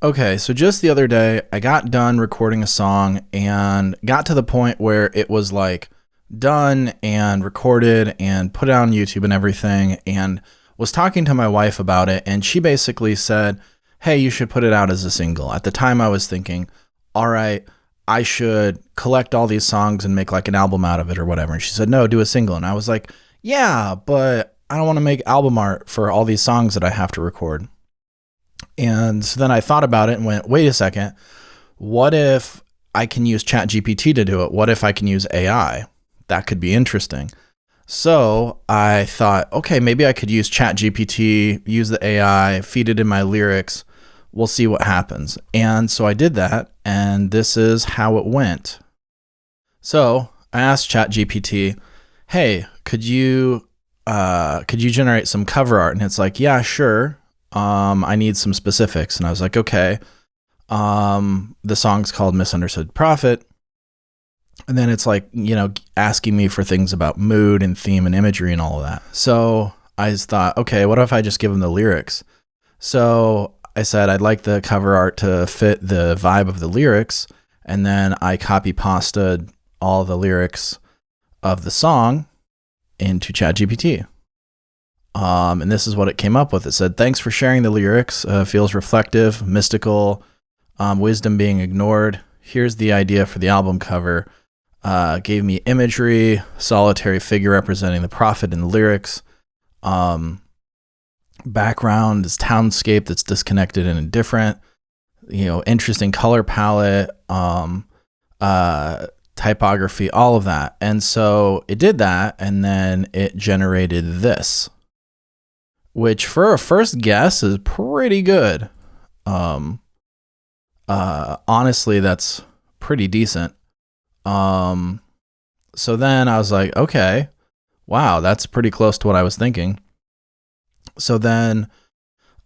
Okay, so just the other day, I got done recording a song and got to the point where it was like done and recorded and put it on YouTube and everything, and was talking to my wife about it. And she basically said, hey, you should put it out as a single. At the time, I was thinking, all right, I should collect all these songs and make like an album out of it or whatever. And she said, no, do a single. And I was like, yeah, but I don't want to make album art for all these songs that I have to record. And so then I thought about it and went, wait a second, what if I can use ChatGPT to do it? What if I can use AI? That could be interesting. So I thought, okay, maybe I could use ChatGPT, use the AI, feed it in my lyrics. We'll see what happens. And so I did that, and this is how it went. So I asked ChatGPT, hey, could you generate some cover art? And it's like, yeah, sure. I need some specifics. And I was like, okay. The song's called Misunderstood Prophet. And then it's like, asking me for things about mood and theme and imagery and all of that. So I just thought, okay, what if I just give them the lyrics? So I said, I'd like the cover art to fit the vibe of the lyrics. And then I copy pasted all the lyrics of the song into ChatGPT. And this is what it came up with. It said, thanks for sharing the lyrics. Feels reflective, mystical, wisdom being ignored. Here's the idea for the album cover. Gave me imagery, solitary figure representing the prophet in the lyrics. Background is townscape that's disconnected and indifferent. Interesting color palette, typography, all of that. And so it did that, and then it generated this, which for a first guess is pretty good. Honestly, that's pretty decent. So then I was like, okay, wow, that's pretty close to what I was thinking. So then,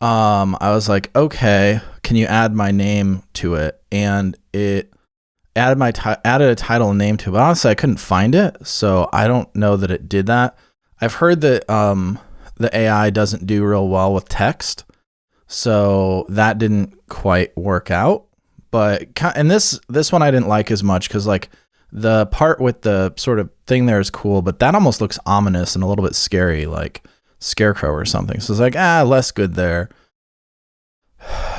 I was like, okay, can you add my name to it? And it added added a title and name to it. But honestly, I couldn't find it, so I don't know that it did that. I've heard that, the AI doesn't do real well with text, so that didn't quite work out. And this one I didn't like as much, because like the part with the sort of thing there is cool, but that almost looks ominous and a little bit scary, like Scarecrow or something. So it's like, less good there.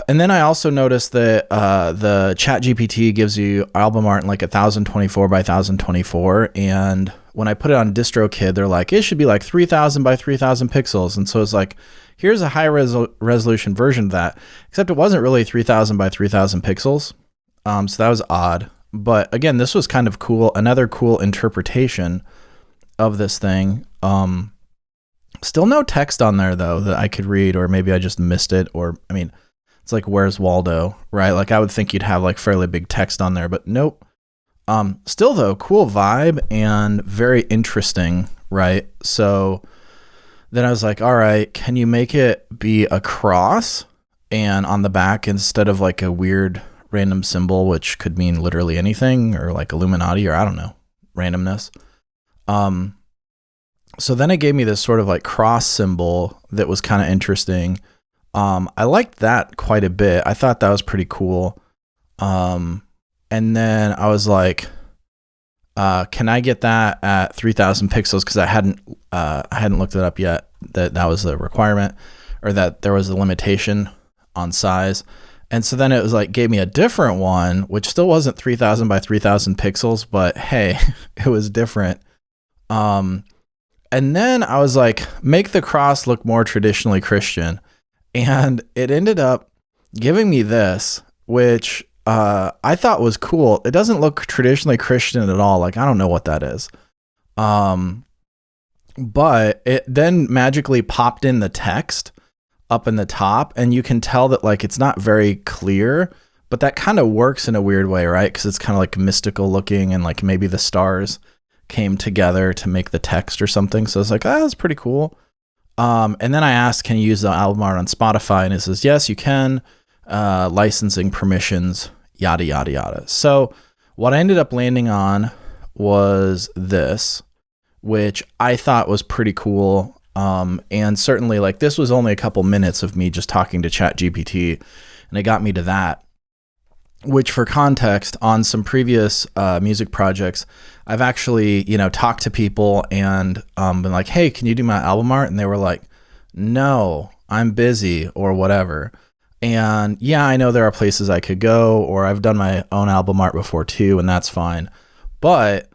And then I also noticed that the ChatGPT gives you album art in like 1024 by 1024, and when I put it on Distrokid, they're like, it should be like 3000 by 3000 pixels. And so it's like, here's a high resolution version of that, except it wasn't really 3000 by 3000 pixels. So that was odd. But again, this was kind of cool. Another cool interpretation of this thing. Still no text on there though that I could read, or maybe I just missed it. Or, I mean, it's like, where's Waldo, right? Like I would think you'd have like fairly big text on there, but nope. Still though, cool vibe and very interesting, right? So then I was like, all right, can you make it be a cross, and on the back, instead of like a weird random symbol, which could mean literally anything, or like Illuminati, or I don't know, randomness. So then it gave me this sort of like cross symbol that was kind of interesting. I liked that quite a bit. I thought that was pretty cool. And then I was like, can I get that at 3000 pixels? Because I hadn't looked it up yet, that was the requirement, or that there was a limitation on size. And so then it was like, gave me a different one, which still wasn't 3000 by 3000 pixels, but hey, it was different. And then I was like, make the cross look more traditionally Christian. And it ended up giving me this, which I thought was cool. It doesn't look traditionally Christian at all. Like, I don't know what that is. But it then magically popped in the text up in the top, and you can tell that like it's not very clear, but that kind of works in a weird way, right? Because it's kind of like mystical looking, and like maybe the stars came together to make the text or something. So it's like, that's pretty cool. And then I asked, can you use the album art on Spotify? And it says, yes, you can. Licensing permissions, yada, yada, yada. So what I ended up landing on was this, which I thought was pretty cool. And certainly like this was only a couple minutes of me just talking to ChatGPT and it got me to that. Which, for context, on some previous music projects, I've actually, talked to people and been like, hey, can you do my album art? And they were like, no, I'm busy or whatever. And yeah, I know there are places I could go, or I've done my own album art before too, and that's fine. But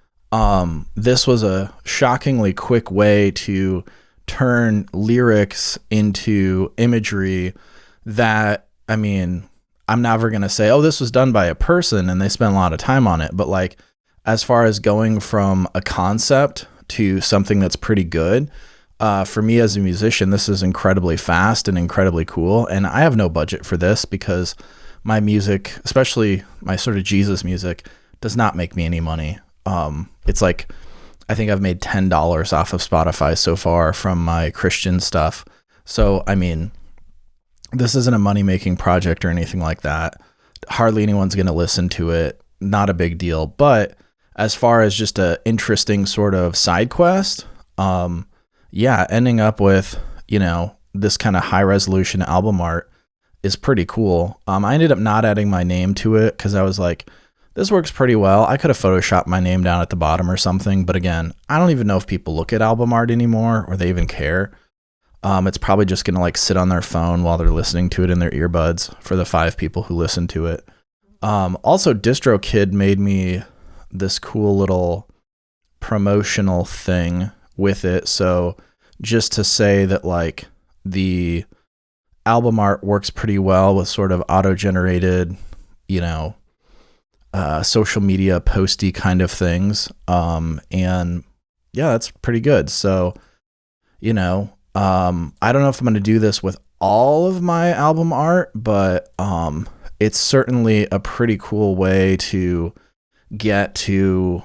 this was a shockingly quick way to turn lyrics into imagery that, I'm never going to say, oh, this was done by a person and they spent a lot of time on it. But like, as far as going from a concept to something that's pretty good, for me as a musician, this is incredibly fast and incredibly cool. And I have no budget for this because my music, especially my sort of Jesus music, does not make me any money. It's like, I think I've made $10 off of Spotify so far from my Christian stuff. So, this isn't a money-making project or anything like that. Hardly anyone's going to listen to it. Not a big deal. But as far as just a interesting sort of side quest, ending up with, this kind of high-resolution album art is pretty cool. I ended up not adding my name to it because I was like, this works pretty well. I could have photoshopped my name down at the bottom or something. But again, I don't even know if people look at album art anymore or they even care. It's probably just going to like sit on their phone while they're listening to it in their earbuds for the 5 people who listen to it. Also, Distrokid made me this cool little promotional thing with it. So just to say that like the album art works pretty well with sort of auto-generated, social media posty kind of things. And yeah, that's pretty good. So, I don't know if I'm going to do this with all of my album art, but it's certainly a pretty cool way to get to,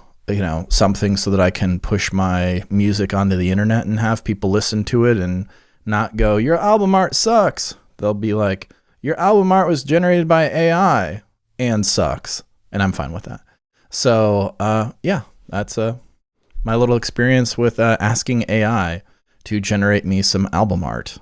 something so that I can push my music onto the internet and have people listen to it and not go, your album art sucks. They'll be like, your album art was generated by AI and sucks. And I'm fine with that. So, that's my little experience with asking AI to generate me some album art.